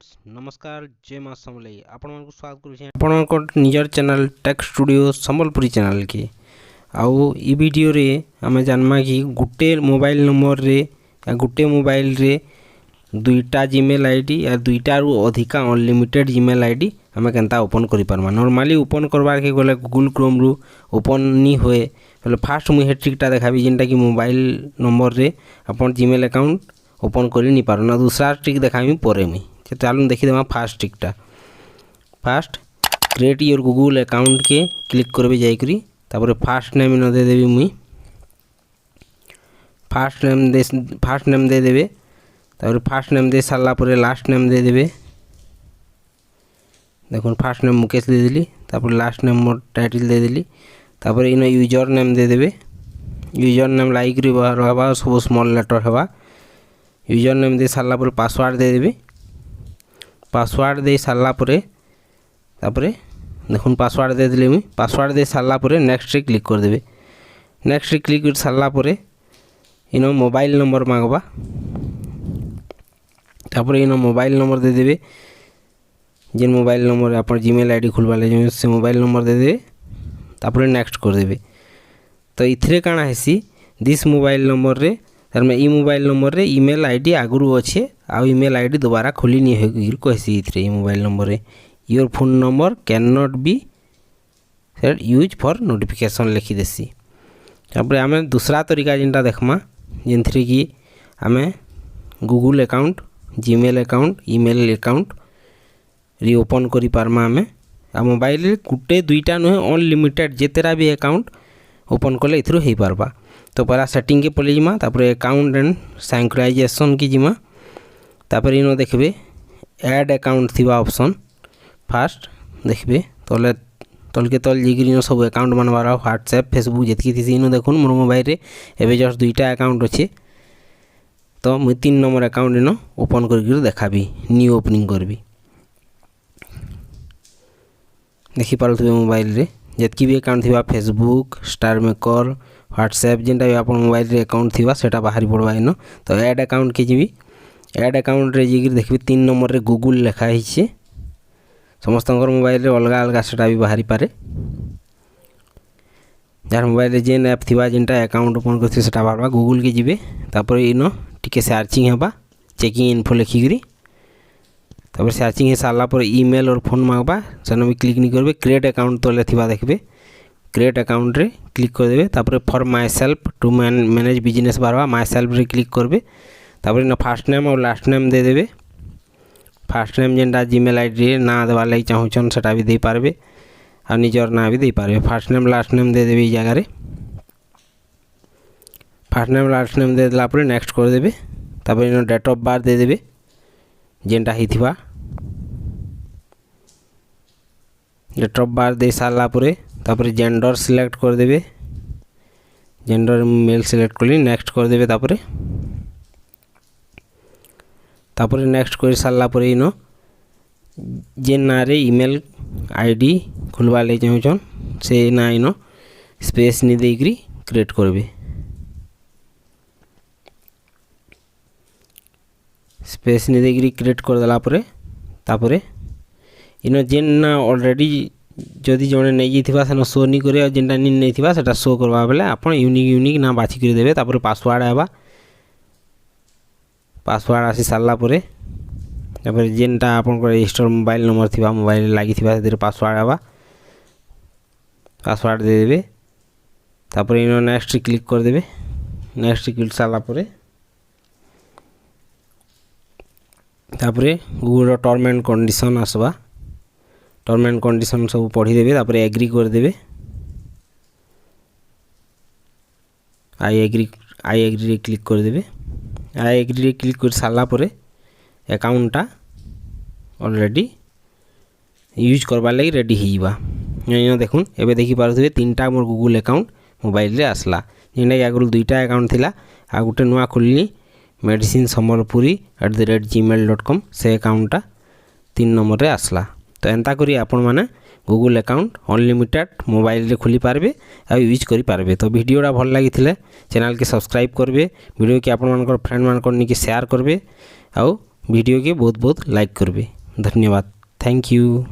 Friends नमस्कार जय माँ समलई आपण स्वागत कर निजर channel tech studio Sambalpuri channel के आउ ई वीडियो रे आमे जानमा कि गुटे मोबाइल नंबर रे या गुटे मोबाइल रे दुईटा जीमेल आईडी या दुईटा रु अधिका अनलिमिटेड जीमेल आईडी आमे केनता ओपन करि पारमा। नॉर्मली ओपन करबार के गले गूगल क्रोम रु ओपन नी होए बोले फास्ट मुई हे ट्रिकटा देखाबी जेनटा कि मोबाइल नंबर रे अपन जीमेल अकाउंट ओपन कर नहीं पार ना। दूसरा ट्रिक देखामी पर मुई चलूँ देखी देमा फास्ट ट्रिकटा। First create your Google account के क्लिक करबे जाइकरी तापर फास्ट नेम न दे देबी मुई फास्ट नेम दे देबे तापर फास्ट नेम दे सारला पर लास्ट नेम दे देबे। देखो फास्ट नेम मुकेश दे देली तापर लास्ट नेम मोर टाइटल दे देली तापर इन यूजर नेम दे देबे। यूजर नेम लाइक रे रहबा सब स्मॉल लेटर हेबा। यूजर नेम दे सारला पर पासवर्ड दे देबे। पासवर्ड दे सारला पर तापर देखो पासवर्ड दे देली मुई पासवर्ड दे सारला पर नेक्स्ट रे क्लिक कर देबे। नेक्स्ट रे क्लिक कर सारला पर इन मोबाइल नंबर मांगबा तापर इन मोबाइल नंबर दे देबे। जेन मोबाइल नंबर अपन जीमेल आईडी खुलबा ले से मोबाइल नंबर दे देबे तापर नेक्स्ट कर देबे। तो इथरे काना हेसी दिस मोबाइल नंबर रे तार में ई मोबाइल नंबर रे ईमेल आईडी आगुरु अच्छे आ ईमेल आईडी दोबारा खोली नहीं होगी कहसी इथरे ई मोबाइल नंबर रे your phone number can not be set use for notification लिखी देसी। तापर आमे दूसरा तरीका जिनटा देखमा जेनथरे कि आमे Google account Gmail account email account री ओपन करि पारमा। आमे आ मोबाइल रे गुटे दुईटा नुहे अनलिमिटेड जेतेरा भी अकाउंट ओपन कले इथरो हेई पारबा। तो पहला सेटिंग के पले जिमा तापर अकाउंट एंड सिंक्रोनाइजेशन की जिमा तापर इनो देखबे ऐड अकाउंट थिबा ऑप्शन फास्ट देखबे तले तलके तल जिगिरी नो सब अकाउंट बनवारा व्हाट्सएप फेसबुक जेतकी थिसी इनो देखुन मोर मोबाइल रे एबे जस्ट दुईटा अकाउंट अच्छे। तो मुई 3 नंबर अकाउंट इनो ओपन करके देखाबी न्यू ओपनिंग करबी। देखि पारथबे मोबाइल रे जेतकी भी अकाउंट थिबा फेसबुक स्टार मेकर व्हाट्सएप जेनटा भी अपन मोबाइल रे अकाउंट थिबा सेटा बाहरी पड़वा इनो। तो ऐड अकाउंट के जीबी ऐड अकाउंट रे जिगिर देखबी 3 नंबर रे गूगल लिखा हिचे समस्तंकर मोबाइल रे अलग अलग सेटा भी बाहरी पारे। जार मोबाइल रे जेन ऐप थिबा जेनटा अकाउंट ओपन करथि सेटा बारबा गूगल के जीबे तापर इनो टिके सर्चिंग हेबा चेकिंग इन्फो लिखिकरी तापर सर्चिंग हे सारला पर ईमेल और फोन मांगबा सेनो भी क्लिक नहीं करबे। क्रिएट अकाउंट तले थिबा देखबे क्रिएट अकाउंट रे क्लिक कर देबे तापर for myself to manage business बारबा माय सेल्फ रे क्लिक करबे तापर इन फास्ट नेम और लास्ट नेम दे देबे। फास्ट नेम जेनटा जीमेल आईडी रे ना देबा लागि चाहूचन सेटा भी दे पारबे आ निजर ना भी दे पारबे। फास्ट नेम लास्ट नेम दे देबे ई जगह रे फास्ट नेम लास्ट नेम दे देला पर नेक्स्ट कर देबे तापर इन डेट ऑफ बर्थ दे देबे जेनटा हिथिबा। डेट ऑफ बर्थ दे सारला पर तापर जेंडर सिलेक्ट कर देबे जेंडर मेल सिलेक्ट कली नेक्स्ट कर देबे तापर नेक्स्ट कर सारला पर इनो जेन ना रे ईमेल आईडी खुलवा ले चाहूचन से ना इनो स्पेस नि देकरी क्रिएट करबे। स्पेस नि देकरी क्रिएट कर देला पर तापर इनो जेन ना ऑलरेडी जदि जड़े नहीं जाइथिबा सेनो शो नहीं करे जेनटा नहीं थिबा सेटा शो करबा बेले आपण यूनिक ना बाछि कर देबे। तापर पासवर्ड आबा पासवर्ड आसी सारला पर तापर जेनटा आपण को रजिस्टर मोबाइल नंबर थिबा मोबाइल लागि थिबा सेतिर पासवर्ड आबा पासवर्ड दे देबे तापर इनो नेक्स्ट क्लिक कर देबे। नेक्स्ट क्लिक सारला पर तापर गूगल टर्म एंड कंडीशन आसबा टर्म एंड कंडीशन सब पढ़ी देबे तापर एग्री कर देबे। आई एग्री रे क्लिक कर देबे। आई एग्री रे क्लिक कर सारला पर अकाउंटटा ऑलरेडी यूज करबा लागि रेडी हिबा। यो देखुन एबे देखि पारथबे 3टा मोर गूगल अकाउंट मोबाइल रे आसला जेनटा कि आगुर 2टा अकाउंट थिला आ गुटे नुआ खुलली मेडिसिन संबलपुरी @gmail.com से अकाउंटटा 3 नंबर रे आसला। तो एंता करी आपण माने गूगल अकाउंट अनलिमिटेड मोबाइल रे खुली पारबे आ यूज करि पारबे। तो वीडियोटा भल लागि थिले चैनल के सब्सक्राइब करबे वीडियो के आपण मानकर फ्रेंड मानकर नि के शेयर करबे आउ वीडियो के बहुत बहुत लाइक करबे। धन्यवाद, थैंक यू।